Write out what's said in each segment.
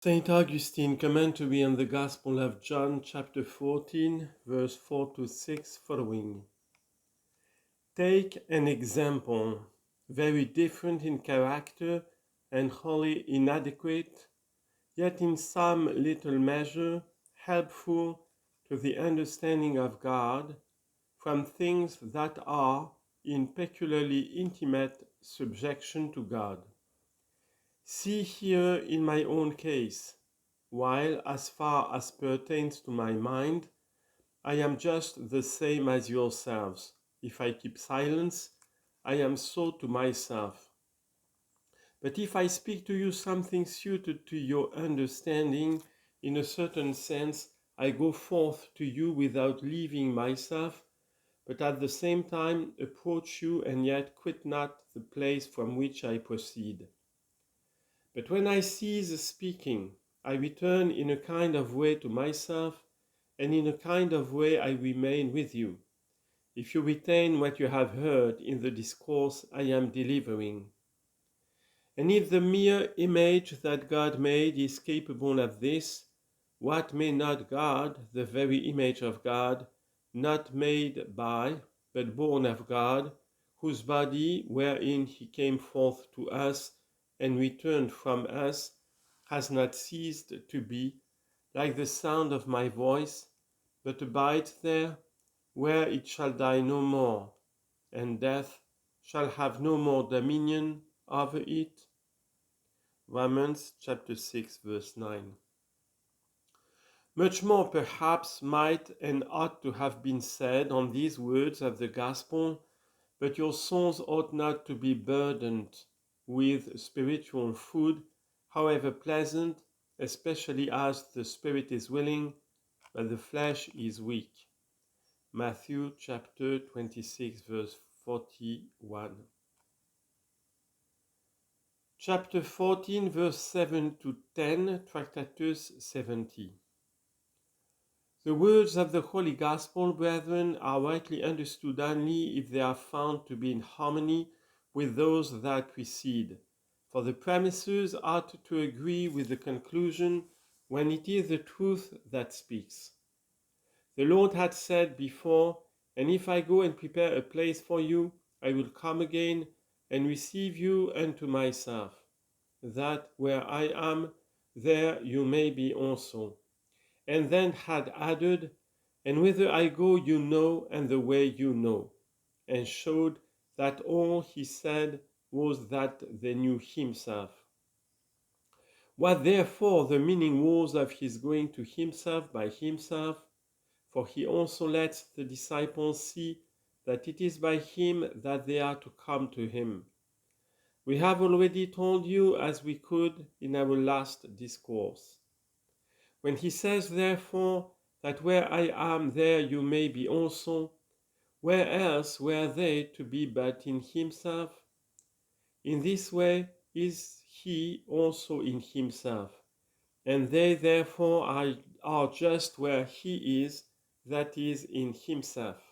Saint Augustine, commentary on the Gospel of John, chapter 14, verse 4 to 6 following. Take an example, very different in character and wholly inadequate, yet in some little measure helpful to the understanding of God, from things that are in peculiarly intimate subjection to God. See here in my own case, while as far as pertains to my mind, I am just the same as yourselves. If I keep silence, I am so to myself. But if I speak to you something suited to your understanding, in a certain sense, I go forth to you without leaving myself, but at the same time approach you and yet quit not the place from which I proceed. But when I cease speaking, I return in a kind of way to myself, and in a kind of way I remain with you, if you retain what you have heard in the discourse I am delivering. And if the mere image that God made is capable of this, what may not God, the very image of God, not made by, but born of God, whose body, wherein he came forth to us and returned from us, has not ceased to be, like the sound of my voice, but abides there, where it shall die no more, and death shall have no more dominion over it? Romans chapter 6, verse 9. Much more perhaps might and ought to have been said on these words of the gospel, but your souls ought not to be burdened with spiritual food, however pleasant, especially as the spirit is willing, but the flesh is weak. Matthew chapter 26, verse 41. Chapter 14, verse 7 to 10, Tractatus 70. The words of the Holy Gospel, brethren, are rightly understood only if they are found to be in harmony with those that precede, for the premises ought to agree with the conclusion when it is the truth that speaks. The Lord had said before, "And if I go and prepare a place for you, I will come again and receive you unto myself, that where I am, there you may be also." And then had added, "And whither I go you know, and the way you know," and showed that all he said was that they knew himself. What therefore the meaning was of his going to himself by himself, for he also lets the disciples see that it is by him that they are to come to him. We have already told you as we could in our last discourse. When he says therefore that where I am there you may be also, where else were they to be but in himself? In this way is he also in himself, and they therefore are just where he is, that is, in himself.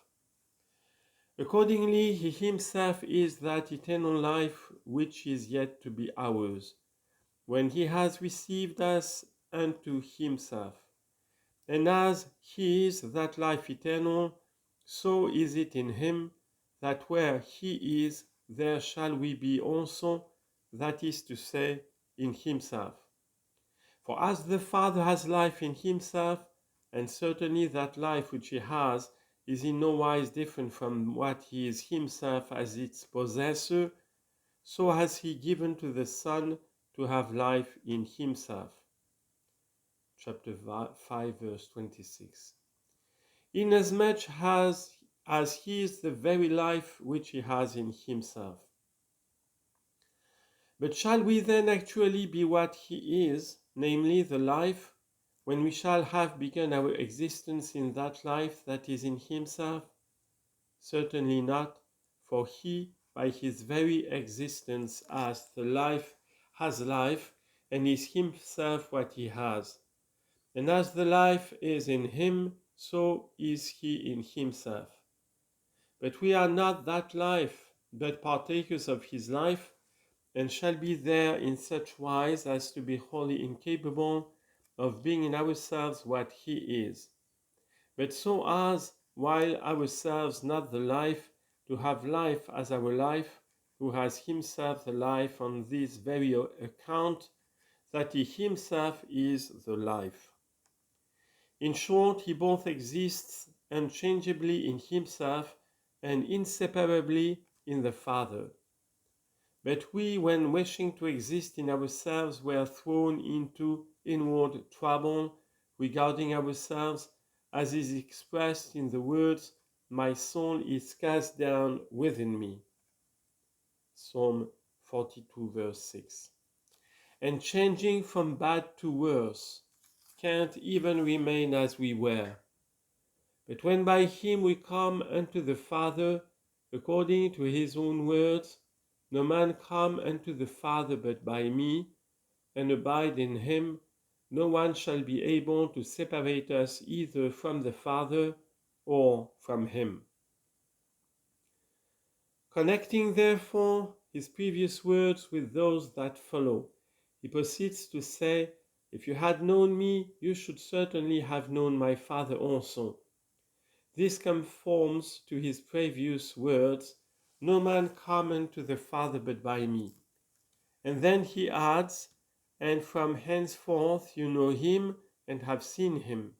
Accordingly, he himself is that eternal life which is yet to be ours, when he has received us unto himself. And as he is that life eternal, so is it in him, that where he is, there shall we be also, that is to say, in himself. For as the Father has life in himself, and certainly that life which he has is in no wise different from what he is himself as its possessor, so has he given to the Son to have life in himself. Chapter 5, verse 26. Inasmuch as he is the very life which he has in himself. But shall we then actually be what he is, namely the life, when we shall have begun our existence in that life that is in himself? Certainly not, for he, by his very existence as the life, has life, and is himself what he has. And as the life is in him, so is he in himself. But we are not that life, but partakers of his life, and shall be there in such wise as to be wholly incapable of being in ourselves what he is, but so as, while ourselves not the life, to have life as our life, who has himself the life on this very account, that he himself is the life. In short, he both exists unchangeably in himself and inseparably in the Father. But we, when wishing to exist in ourselves, were thrown into inward trouble regarding ourselves, as is expressed in the words, "My soul is cast down within me." Psalm 42, verse 6. And changing from bad to worse, can't even remain as we were. But when by him we come unto the Father, according to his own words, "No man come unto the Father but by me," and abide in him, no one shall be able to separate us either from the Father or from him. Connecting therefore his previous words with those that follow, he proceeds to say, "If you had known me, you should certainly have known my Father also." This conforms to his previous words, "No man cometh to the Father but by me." And then he adds, "And from henceforth you know him and have seen him."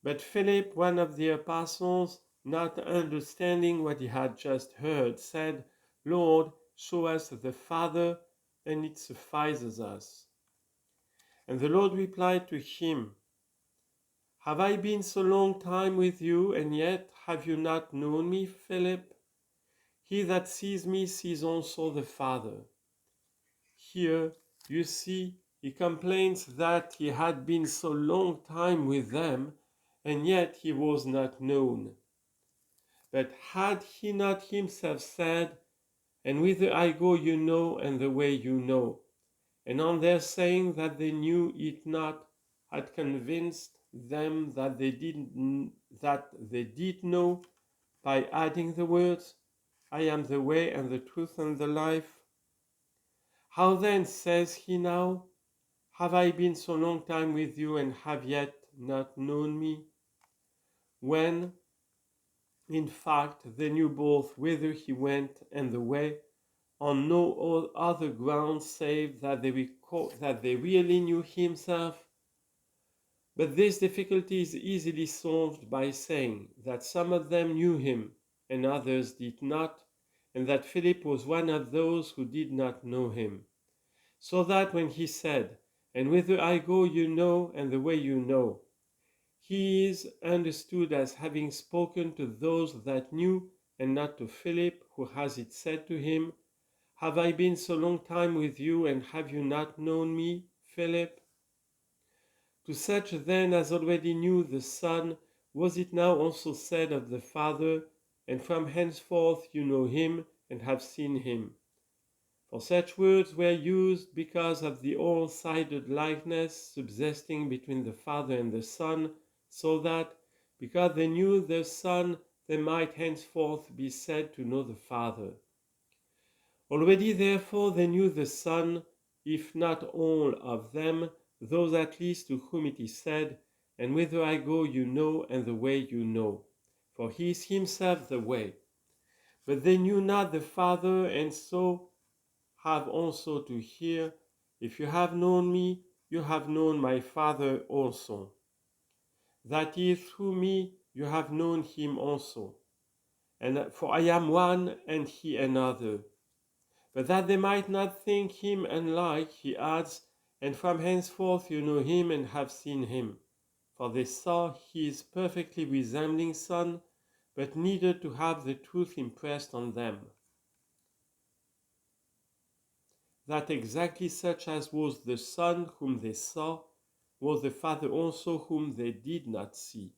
But Philip, one of the apostles, not understanding what he had just heard, said, "Lord, show us the Father, and it suffices us." And the Lord replied to him, "Have I been so long time with you, and yet have you not known me, Philip? He that sees me sees also the Father." Here, you see, he complains that he had been so long time with them, and yet he was not known. But had he not himself said, "And whither I go you know, and the way you know," and on their saying that they knew it not, had convinced them that they did know, by adding the words, "I am the way and the truth and the life"? How then, says he now, "Have I been so long time with you, and have yet not known me?" When, in fact, they knew both whither he went and the way, on no other ground save that they really knew himself. But this difficulty is easily solved by saying that some of them knew him and others did not, and that Philip was one of those who did not know him. So that when he said, "And whither I go you know, and the way you know," he is understood as having spoken to those that knew, and not to Philip, who has it said to him, "Have I been so long time with you, and have you not known me, Philip?" To such then as already knew the Son, was it now also said of the Father, "And from henceforth you know him, and have seen him"? For such words were used because of the all-sided likeness subsisting between the Father and the Son, so that, because they knew the Son, they might henceforth be said to know the Father. Already therefore they knew the Son, if not all of them, those at least to whom it is said, "And whither I go you know, and the way you know," for he is himself the way. But they knew not the Father, and so have also to hear, "If you have known me, you have known my Father also." That is, through me you have known him also. And for I am one, and he another. But that they might not think him unlike, he adds, "And from henceforth you know him and have seen him." For they saw his perfectly resembling Son, but needed to have the truth impressed on them, that exactly such as was the Son whom they saw, was the Father also whom they did not see.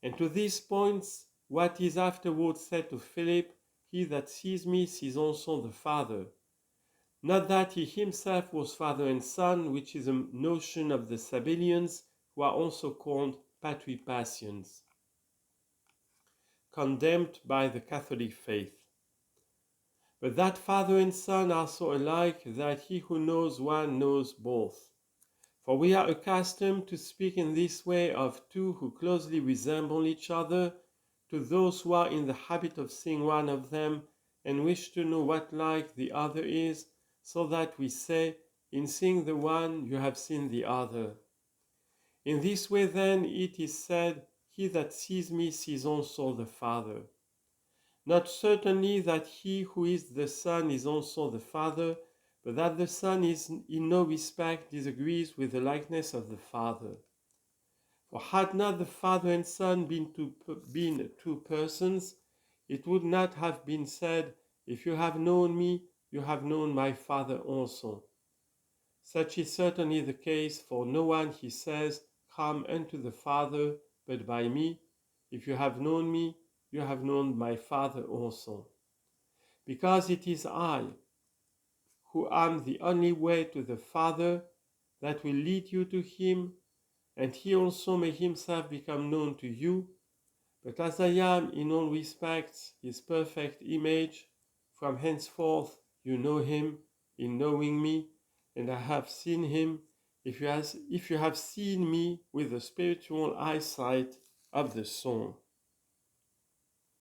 And to these points, what is afterwards said to Philip, "He that sees me sees also the Father." Not that he himself was Father and Son, which is a notion of the Sabellians, who are also called Patripassians, condemned by the Catholic faith. But that Father and Son are so alike that he who knows one knows both. For we are accustomed to speak in this way of two who closely resemble each other, to those who are in the habit of seeing one of them and wish to know what like the other is, so that we say, in seeing the one you have seen the other. In this way then it is said, he that sees me sees also the Father. Not certainly that he who is the Son is also the Father, but that the Son is in no respect disagrees with the likeness of the Father. For had not the Father and Son been two persons, it would not have been said, if you have known me, you have known my Father also. Such is certainly the case, for no one, he says, come unto the Father but by me. If you have known me, you have known my Father also. Because it is I, who am the only way to the Father, that will lead you to him, and he also may himself become known to you. But as I am in all respects his perfect image, from henceforth you know him in knowing me, and I have seen him, if you have seen me with the spiritual eyesight of the soul.